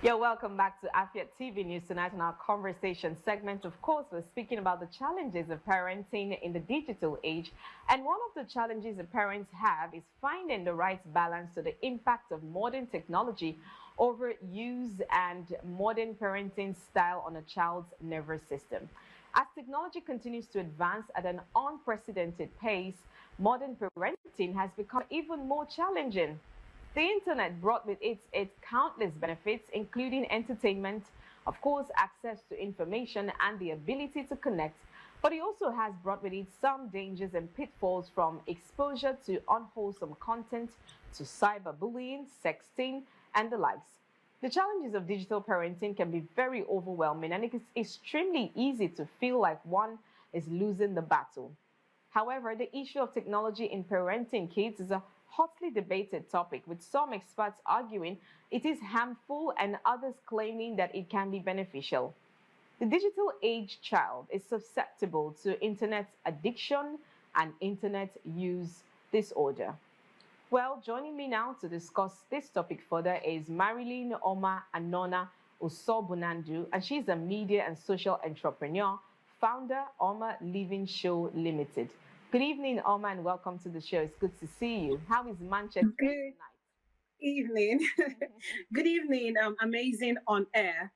You're welcome back to Afiat TV News tonight. In our conversation segment, of course, we're speaking about the challenges of parenting in the digital age. And one of the challenges that parents have is finding the right balance to the impact of modern technology over use and modern parenting style on a child's nervous system. As technology continues to advance at an unprecedented pace, modern parenting has become even more challenging. The internet brought with it its countless benefits, including entertainment, of course, access to information, and the ability to connect. But it also has brought with it some dangers and pitfalls, from exposure to unwholesome content to cyberbullying, sexting, and the likes. The challenges of digital parenting can be very overwhelming, and it is extremely easy to feel like one is losing the battle. However, the issue of technology in parenting kids is a hotly debated topic, with some experts arguing it is harmful and others claiming that it can be beneficial. The digital age child is susceptible to internet addiction and internet use disorder. Well, joining me now to discuss this topic further is MARILYN Oma Anona-Usobunandu, and she's a media and social entrepreneur, founder, Oma Living Show Limited. Good evening, Oma, and welcome to the show. It's good to see you. How is Manchester Good tonight? evening. Good evening. Amazing on air.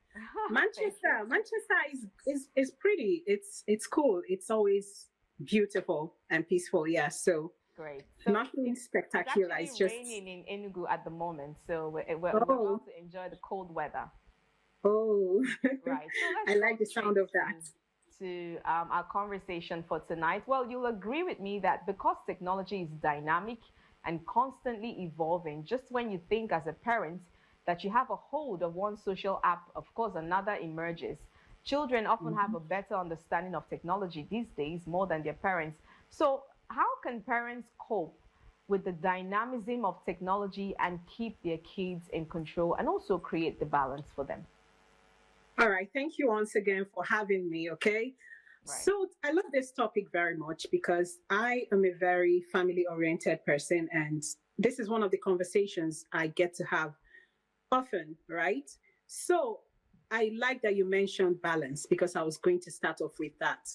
Thank you. Manchester is pretty. It's cool. It's always beautiful and peaceful. Yeah. So Great. So nothing it's spectacular. actually It's just raining in Enugu at the moment, so we're oh about to enjoy the cold weather. oh. Right. So let's I go like the straight sound of that. to our conversation for tonight. Well, you'll agree with me that because technology is dynamic and constantly evolving, just when you think as a parent that you have a hold of one social app, of course, another emerges. Children often have Mhm. a better understanding of technology these days more than their parents. So, how can parents cope with the dynamism of technology and keep their kids in control and also create the balance for them? All right. Thank you once again for having me. Okay. Right. So I love this topic very much because I am a very family oriented person, and this is one of the conversations I get to have often, right? So I like that you mentioned balance because I was going to start off with that.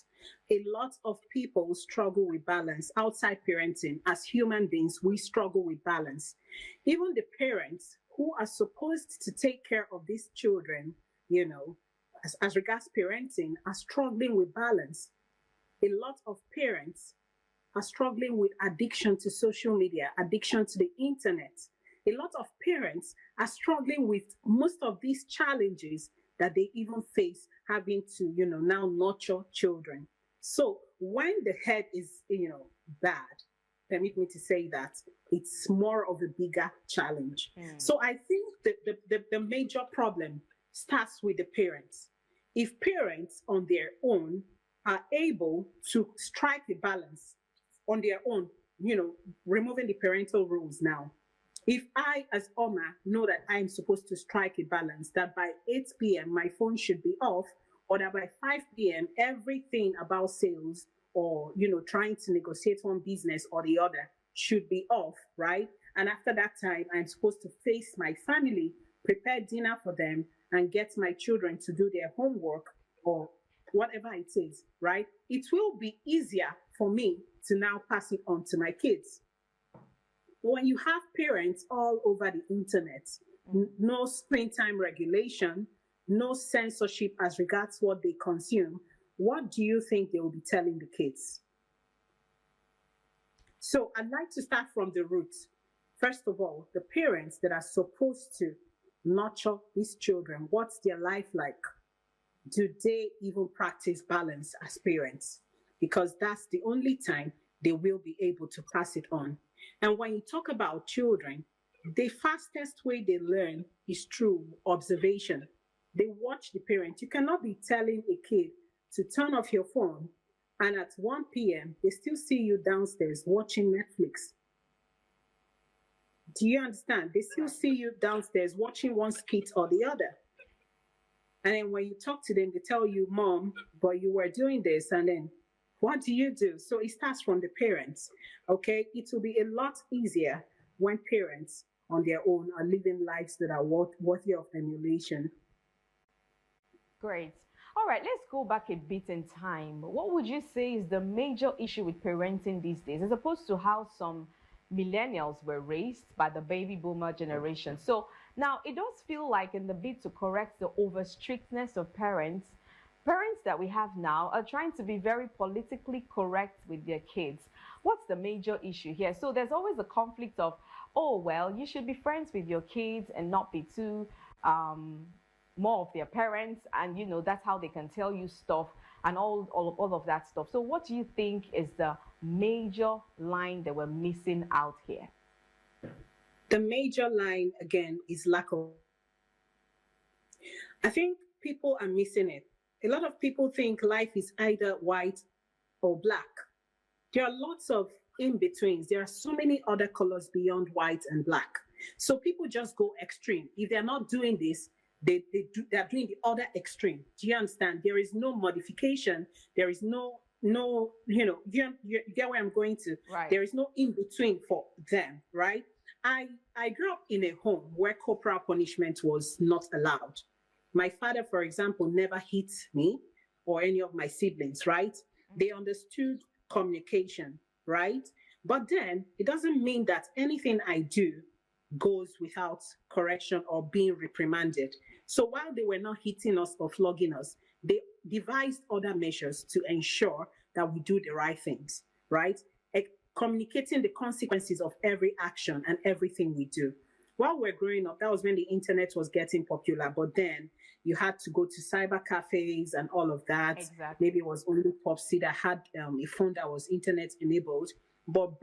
A lot of people struggle with balance outside parenting. As human beings, we struggle with balance. Even the parents who are supposed to take care of these children, you know, as regards parenting, are struggling with balance. A lot of parents are struggling with addiction to social media, addiction to the internet. A lot of parents are struggling with most of these challenges that they even face having to, now nurture children. So when the head is, bad, permit me to say that it's more of a bigger challenge. Mm, So I think that the major problem starts with the parents. If parents on their own are able to strike a balance on their own, removing the parental rules now. If I, as Oma, know that I am supposed to strike a balance, that by 8 p.m. my phone should be off, or that by 5 p.m. everything about sales or, trying to negotiate one business or the other should be off, right? And after that time, I'm supposed to face my family, prepare dinner for them, and get my children to do their homework or whatever it is, right? It will be easier for me to now pass it on to my kids. When you have parents all over the internet, mm. no screen time regulation, no censorship as regards what they consume, what do you think they will be telling the kids? So I'd like to start from the roots. First of all, the parents that are supposed to nurture these children, what's their life like? Do they even practice balance as parents? Because that's the only time they will be able to pass it on. And when you talk about children, the fastest way they learn is through observation. They watch the parent. You cannot be telling a kid to turn off your phone, and at 1 p.m., they still see you downstairs watching Netflix. Do you understand? They still Right. see you downstairs watching one skit or the other. And then when you talk to them, they tell you, Mom, but you were doing this. And then what do you do? So it starts from the parents. Okay. It will be a lot easier when parents on their own are living lives that are worthy of emulation. Great. All right, let's go back a bit in time. What would you say is the major issue with parenting these days, as opposed to how some millennials were raised by the baby boomer generation? So now it does feel like, in the bid to correct the over strictness of parents, parents that we have now are trying to be very politically correct with their kids. What's the major issue here? So there's always a conflict of, oh, well, you should be friends with your kids and not be too um, more of their parents, and that's how they can tell you stuff and all of that stuff. So what do you think is the major line that we're missing out here? The major line again is lack of, I think people are missing it. A lot of people think life is either white or black. There are lots of in-betweens. There are so many other colors beyond white and black. So people just go extreme. If they're not doing this, they're doing the other extreme. Do you understand? There is no modification. There is no you get where I'm going to. Right. There is no in between for them, right? I grew up in a home where corporal punishment was not allowed. My father, for example, never hit me or any of my siblings, right? They understood communication, right? But then it doesn't mean that anything I do goes without correction or being reprimanded. So while they were not hitting us or flogging us, they devised other measures to ensure that we do the right things, right? Communicating the consequences of every action and everything we do. While we're growing up, that was when the internet was getting popular, but then you had to go to cyber cafes and all of that. Exactly. Maybe it was only Popsy that had a phone that was internet enabled. But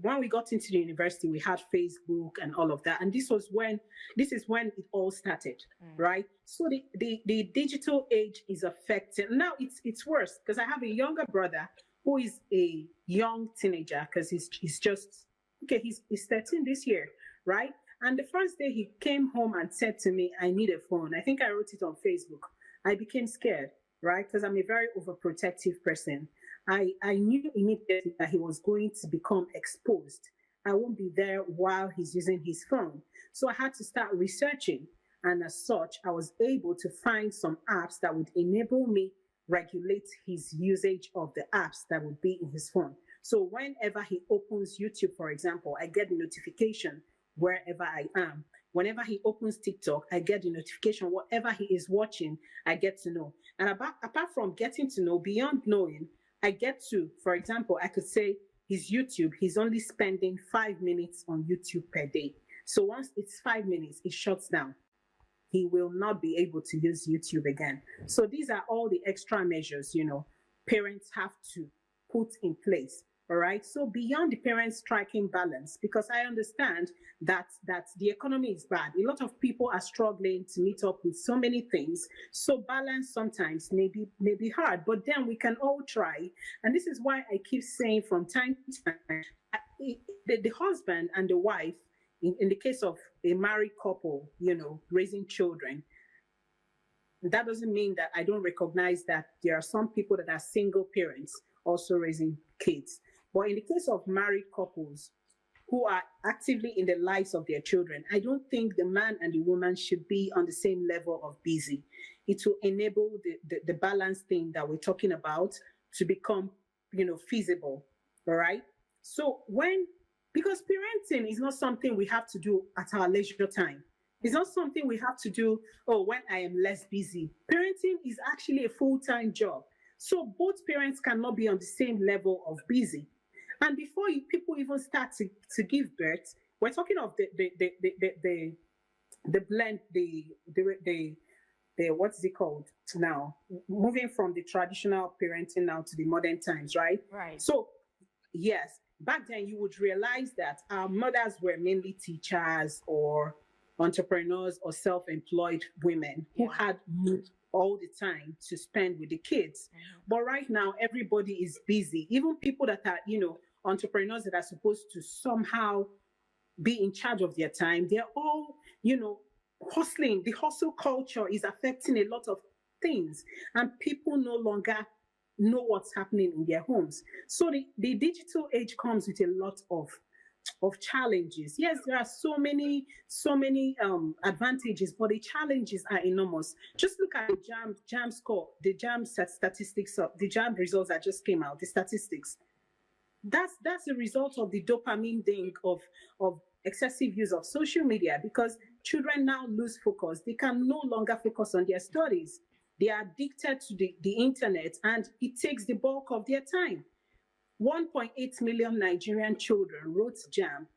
when we got into the university, we had Facebook and all of that. And this is when it all started, right? So the digital age is affecting. Now it's worse because I have a younger brother who is a young teenager because he's 13 this year, right? And the first day he came home and said to me, I need a phone. I think I wrote it on Facebook. I became scared, right? Because I'm a very overprotective person. I knew immediately that he was going to become exposed. I won't be there while he's using his phone. So I had to start researching. And as such, I was able to find some apps that would enable me regulate his usage of the apps that would be in his phone. So whenever he opens YouTube, for example, I get a notification wherever I am. Whenever he opens TikTok, I get the notification. Whatever he is watching, I get to know. And apart from getting to know, beyond knowing, I get to, for example, I could say his YouTube, he's only spending 5 minutes on YouTube per day. So once it's 5 minutes, it shuts down. He will not be able to use YouTube again. So these are all the extra measures, parents have to put in place. All right. So beyond the parents striking balance, because I understand that the economy is bad. A lot of people are struggling to meet up with so many things. So balance sometimes may be hard, but then we can all try. And this is why I keep saying from time to time, the husband and the wife, in the case of a married couple, raising children, that doesn't mean that I don't recognize that there are some people that are single parents also raising kids. But in the case of married couples who are actively in the lives of their children, I don't think the man and the woman should be on the same level of busy. It will enable the balance thing that we're talking about to become, feasible. All right. So because parenting is not something we have to do at our leisure time. It's not something we have to do, when I am less busy. Parenting is actually a full-time job. So both parents cannot be on the same level of busy. And before people even start to give birth, we're talking of the blend, the what's it called now? Moving from the traditional parenting now to the modern times, right? Right. So yes, back then you would realize that our mothers were mainly teachers or entrepreneurs or self-employed women who had all the time to spend with the kids. Mm-hmm. But right now, everybody is busy. Even people that are, entrepreneurs that are supposed to somehow be in charge of their time, they're all, hustling. The hustle culture is affecting a lot of things, and people no longer know what's happening in their homes. So the digital age comes with a lot of of challenges. Yes, there are so many advantages, but the challenges are enormous. Just look at the jam score, the statistics of the jam results that just came out, the statistics. That's a result of the dopamine thing of excessive use of social media, because children now lose focus. They can no longer focus on their studies. They are addicted to the internet, and it takes the bulk of their time. 1.8 million Nigerian children wrote JAM,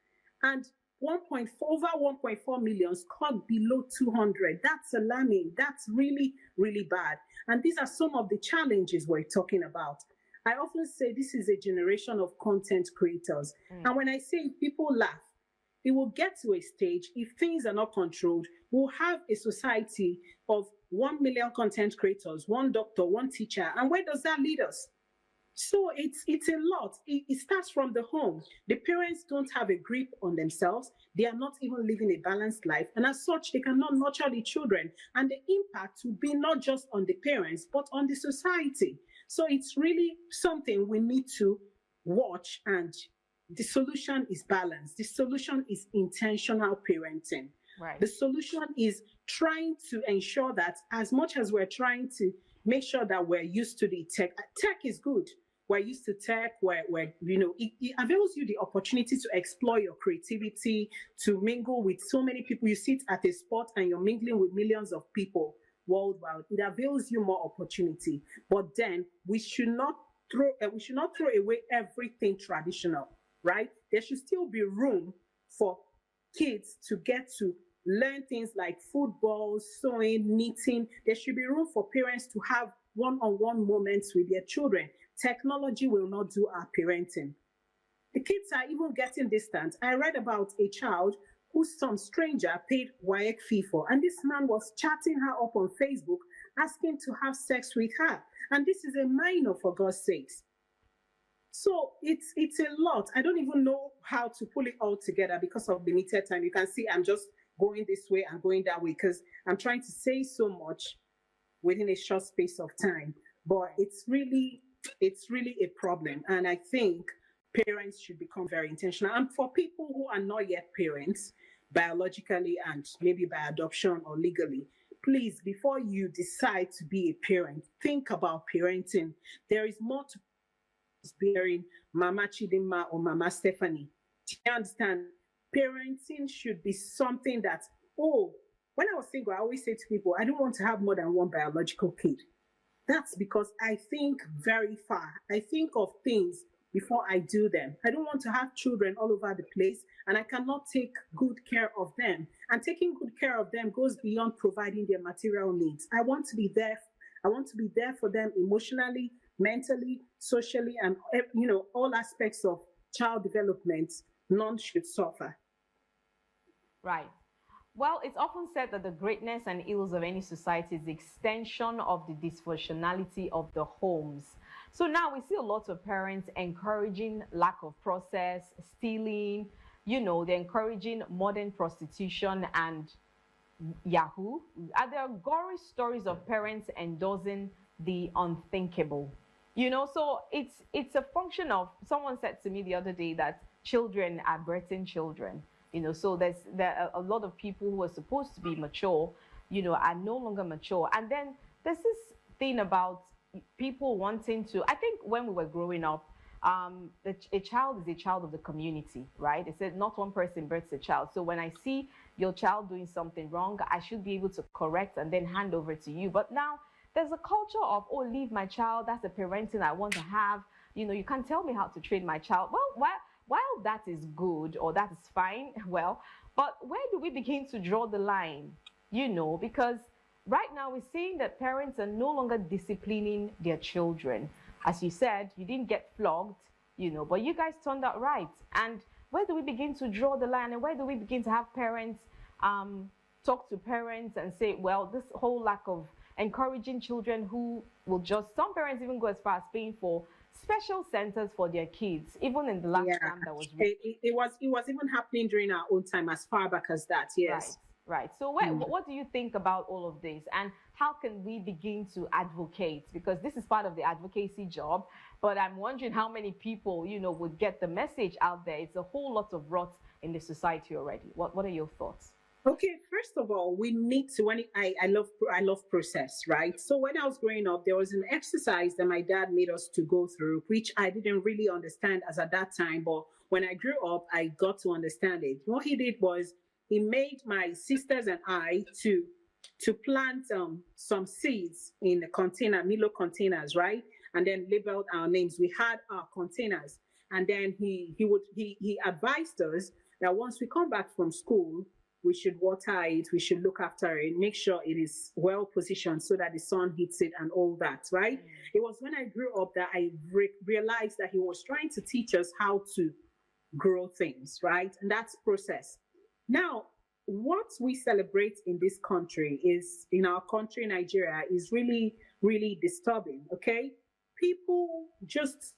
and over 1.4 million scored below 200. That's alarming. That's really, really bad. And these are some of the challenges we're talking about. I often say this is a generation of content creators. And when I say people laugh, it will get to a stage, if things are not controlled, we'll have a society of 1 million content creators, one doctor, one teacher. And where does that lead us? So it's a lot. It starts from the home. The parents don't have a grip on themselves. They are not even living a balanced life. And as such, they cannot nurture the children. And the impact will be not just on the parents, but on the society. So it's really something we need to watch. And the solution is balance. The solution is intentional parenting. Right. The solution is trying to ensure that as much as we're trying to make sure that we're used to the tech is good. We're used to tech where it avails you the opportunity to explore your creativity, to mingle with so many people. You sit at a spot and you're mingling with millions of people worldwide. It avails you more opportunity. But then we should not throw away everything traditional, right? There should still be room for kids to get to learn things like football, sewing, knitting. There should be room for parents to have one-on-one moments with their children. Technology will not do our parenting. The kids are even getting distant. I read about a child who some stranger paid WAEC fee for, and this man was chatting her up on Facebook, asking to have sex with her. And this is a minor, for God's sakes. So it's a lot. I don't even know how to pull it all together because of limited time. You can see I'm just going this way and going that way because I'm trying to say so much within a short space of time. But it's really a problem. And I think parents should become very intentional. And for people who are not yet parents, biologically and maybe by adoption or legally, please, before you decide to be a parent, think about parenting. There is more to bearing Mama Chidima or Mama Stephanie. Do you understand? Parenting should be something that, when I was single, I always say to people, I don't want to have more than one biological kid. That's because I think very far. I think of things before I do them. I don't want to have children all over the place, and I cannot take good care of them. And taking good care of them goes beyond providing their material needs. I want to be there. I want to be there for them emotionally, mentally, socially, and all aspects of child development. None should suffer. Right. Well, it's often said that the greatness and ills of any society is the extension of the dysfunctionality of the homes. So now we see a lot of parents encouraging lack of process, stealing, they're encouraging modern prostitution and Yahoo. Are there gory stories of parents endorsing the unthinkable? So it's a function of, someone said to me the other day that children are birthing children. So there are a lot of people who are supposed to be mature, are no longer mature. And then there's this thing about people wanting to, I think when we were growing up, a child is a child of the community, right? They said not one person births a child. So when I see your child doing something wrong, I should be able to correct and then hand over to you. But now there's a culture of, leave my child. That's the parenting I want to have. You can't tell me how to train my child. Well, while that is good or that is fine, but where do we begin to draw the line? Because right now we're seeing that parents are no longer disciplining their children. As you said, you didn't get flogged, but you guys turned out right. And where do we begin to draw the line? And where do we begin to have parents talk to parents and say, this whole lack of encouraging children who will some parents even go as far as paying for special centers for their kids, even in the last time that was it was even happening during our own time, as far back as that. Yes. Right. So what do you think about all of this, and how can we begin to advocate? Because this is part of the advocacy job. But I'm wondering how many people, would get the message out there. It's a whole lot of rot in the society already. What are your thoughts? Okay, first of all, we need to. I love process, right? So when I was growing up, there was an exercise that my dad made us to go through, which I didn't really understand as at that time. But when I grew up, I got to understand it. What he did was he made my sisters and I to plant some seeds in a container, Milo containers, right? And then labeled our names. We had our containers, and then he advised us that once we come back from school, we should water it, we should look after it, make sure it is well positioned so that the sun hits it and all that, right? It was when I grew up that I realized that he was trying to teach us how to grow things, right? And that's process. Now, what we celebrate in this country is, in our country, Nigeria, is really, really disturbing, okay? People just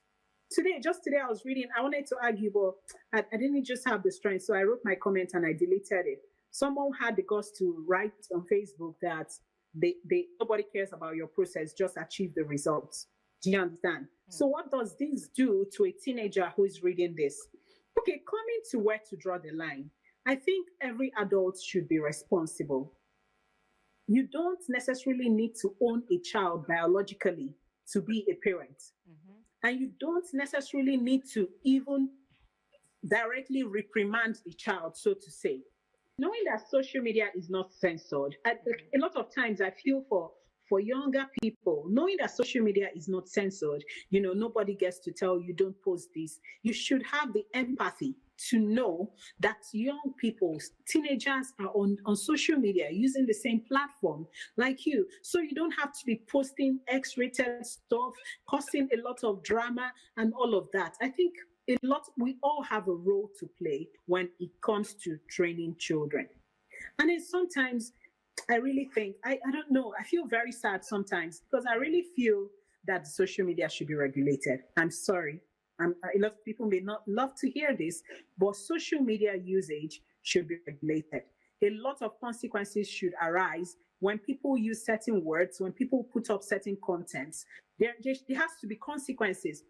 today I was reading, I wanted to argue, but I didn't just have the strength. So I wrote my comment and I deleted it. Someone had the guts to write on Facebook that they nobody cares about your process, just achieve the results. Do you understand? So what does this do to a teenager who is reading this? Okay, coming to where to draw the line. I think every adult should be responsible. You don't necessarily need to own a child biologically to be a parent. And you don't necessarily need to even directly reprimand the child, so to say. Knowing that social media is not censored, a lot of times I feel for younger people, knowing that social media is not censored, nobody gets to tell you don't post this. You should have the empathy to know that young people, teenagers are on social media using the same platform like you. So you don't have to be posting X-rated stuff, causing a lot of drama and all of that. I think we all have a role to play when it comes to training children. And then sometimes I really think, I don't know, I feel very sad sometimes because I really feel that social media should be regulated. I'm sorry. A lot of people may not love to hear this, but social media usage should be regulated. A lot of consequences should arise when people use certain words, when people put up certain contents. There has to be consequences.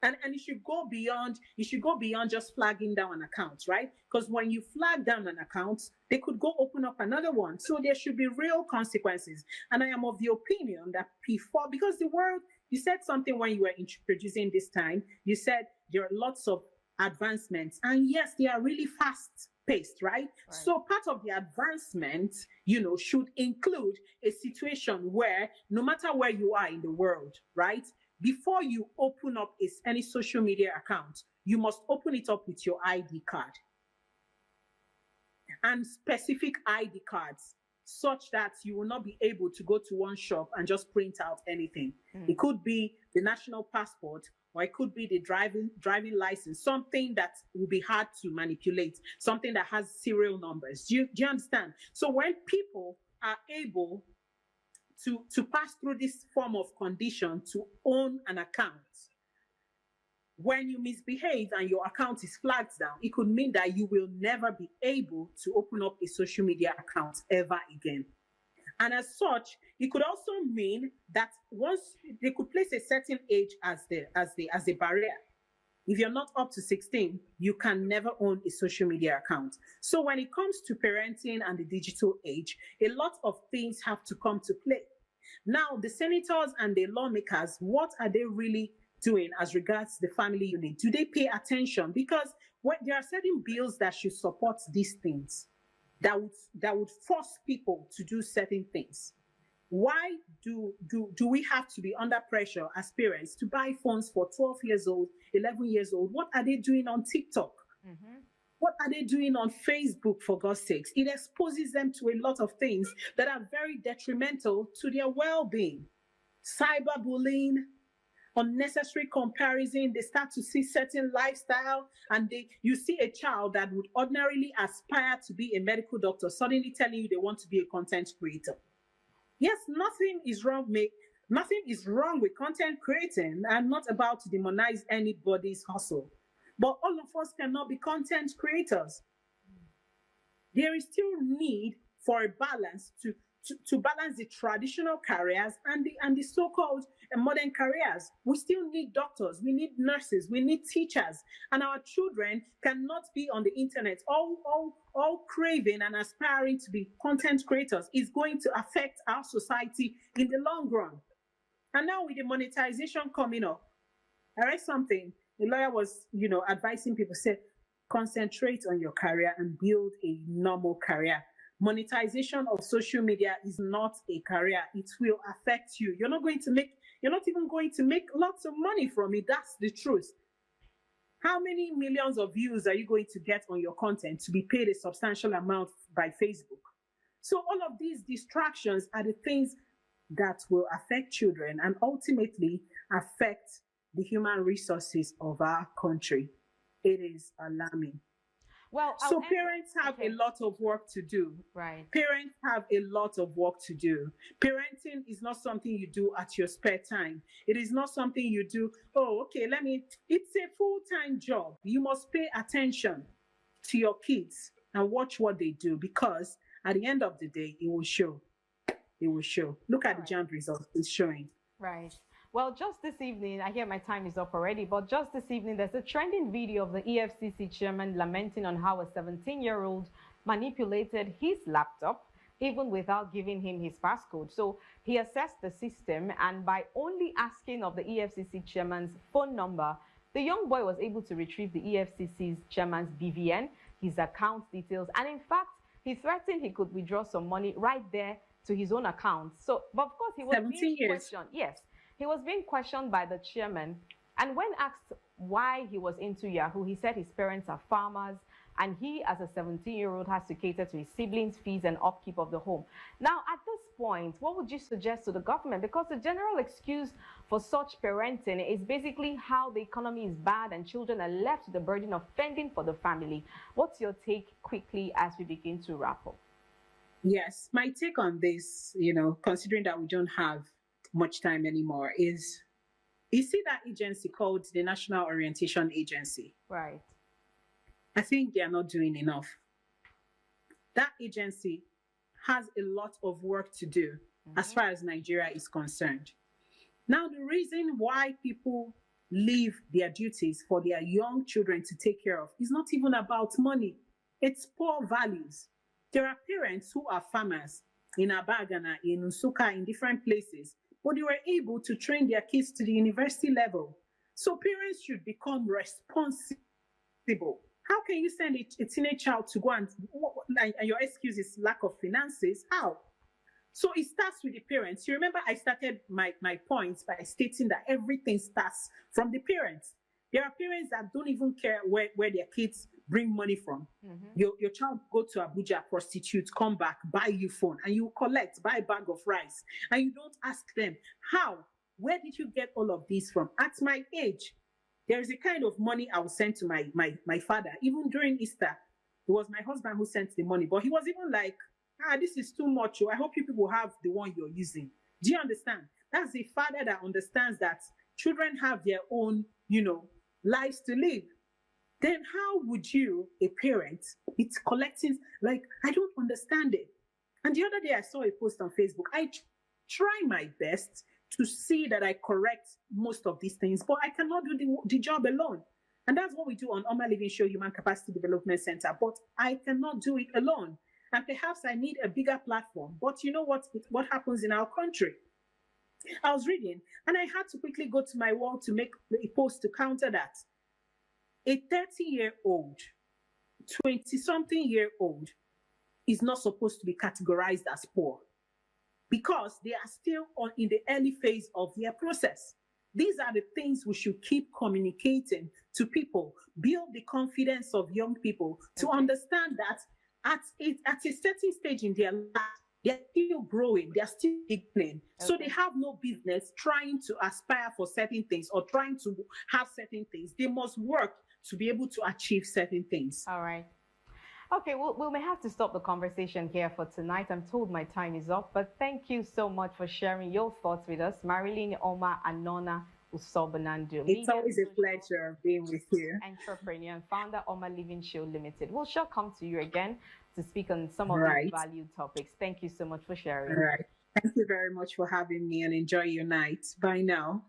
And you should go beyond just flagging down an account, right? Because when you flag down an account, they could go open up another one. So there should be real consequences. And I am of the opinion that because the world, you said something when you were introducing this time, you said there are lots of advancements. And yes, they are really fast paced, right? So part of the advancement, should include a situation where no matter where you are in the world, right? Before you open up any social media account, you must open it up with your ID card and specific ID cards, such that you will not be able to go to one shop and just print out anything. It could be the national passport, or it could be the driving license, something that will be hard to manipulate, something that has serial numbers. Do you understand? So when people are able to pass through this form of condition to own an account, when you misbehave and your account is flagged down, it could mean that you will never be able to open up a social media account ever again. And as such, it could also mean that once they could place a certain age as a barrier. If you're not up to 16, you can never own a social media account. So when it comes to parenting and the digital age, a lot of things have to come to play. Now, the senators and the lawmakers, what are they really doing as regards the family unit? Do they pay attention? Because there are certain bills that should support these things, that would force people to do certain things. Why do we have to be under pressure as parents to buy phones for 12 years old, 11 years old? What are they doing on TikTok? What are they doing on Facebook, for God's sakes? It exposes them to a lot of things that are very detrimental to their well-being. Cyberbullying, unnecessary comparison. They start to see certain lifestyle, and you see a child that would ordinarily aspire to be a medical doctor suddenly telling you they want to be a content creator. Yes, nothing is wrong with content creating. I'm not about to demonize anybody's hustle, but all of us cannot be content creators. There is still need for a balance to balance the traditional careers and the so-called modern careers. We still need doctors, we need nurses, we need teachers, and our children cannot be on the internet all craving and aspiring to be content creators. Is going to affect our society in the long run. And now with the monetization coming up, I read something. The lawyer was, advising people, said, concentrate on your career and build a normal career. Monetization of social media is not a career. It will affect you. You're not even going to make lots of money from it. That's the truth. How many millions of views are you going to get on your content to be paid a substantial amount by Facebook? So all of these distractions are the things that will affect children and ultimately affect the human resources of our country. It is alarming. Well, so parents have a lot of work to do. Right. Parents have a lot of work to do. Parenting is not something you do at your spare time. It is not something you do, it's a full-time job. You must pay attention to your kids and watch what they do, because at the end of the day, it will show. It will show. Look at the JAMB results. It's showing. Right. Well, just this evening, I hear my time is up already, but just this evening, there's a trending video of the EFCC chairman lamenting on how a 17-year-old manipulated his laptop, even without giving him his passcode. So he assessed the system, and by only asking of the EFCC chairman's phone number, the young boy was able to retrieve the EFCC's chairman's BVN, his account details, and in fact, he threatened he could withdraw some money right there to his own account. So, but of course, he was being questioned. Yes. He was being questioned by the chairman, and when asked why he was into Yahoo, he said his parents are farmers, and he, as a 17-year-old, has to cater to his siblings' fees and upkeep of the home. Now, at this point, what would you suggest to the government? Because the general excuse for such parenting is basically how the economy is bad and children are left with the burden of fending for the family. What's your take quickly as we begin to wrap up? Yes, my take on this, considering that we don't have much time anymore, is you see that agency called the National Orientation Agency. Right. I think they are not doing enough. That agency has a lot of work to do as far as Nigeria is concerned. Now, the reason why people leave their duties for their young children to take care of is not even about money. It's poor values. There are parents who are farmers in Abagana, in Usuka, in different places, but they were able to train their kids to the university level. So parents should become responsible. How can you send a teenage child to go and your excuse is lack of finances? How? So it starts with the parents. You remember I started my points by stating that everything starts from the parents. There are parents that don't even care where their kids bring money from. Your child go to Abuja, prostitute, come back, buy you phone, and you collect, buy a bag of rice. And you don't ask them, how? Where did you get all of this from? At my age, there is a kind of money I will send to my father. Even during Easter, it was my husband who sent the money. But he was even like, this is too much. I hope you people have the one you're using. Do you understand? That's the father that understands that children have their own, lives to live. Then how would you, a parent, it's collecting, I don't understand it. And the other day I saw a post on Facebook. I try my best to see that I correct most of these things, but I cannot do the job alone. And that's what we do on Oma Living Show Human Capacity Development Center. But I cannot do it alone. And perhaps I need a bigger platform. But you know what happens in our country? I was reading, and I had to quickly go to my wall to make a post to counter that. A 30-year-old, 20-something-year-old is not supposed to be categorized as poor because they are still in the early phase of their process. These are the things we should keep communicating to people, build the confidence of young people to understand that at a certain stage in their life, they're still growing, they're still beginning. So they have no business trying to aspire for certain things or trying to have certain things. They must work to be able to achieve certain things. All right. Okay, we may have to stop the conversation here for tonight. I'm told my time is up, but thank you so much for sharing your thoughts with us. MARILYN Oma Anonna-USOBUNANDU. It's always a pleasure being with you. Entrepreneur and founder, Oma Living Show Limited. We'll sure come to you again to speak on some of these Right. valued topics. Thank you so much for All sharing. right. Thank you very much for having me and enjoy your night. Bye now.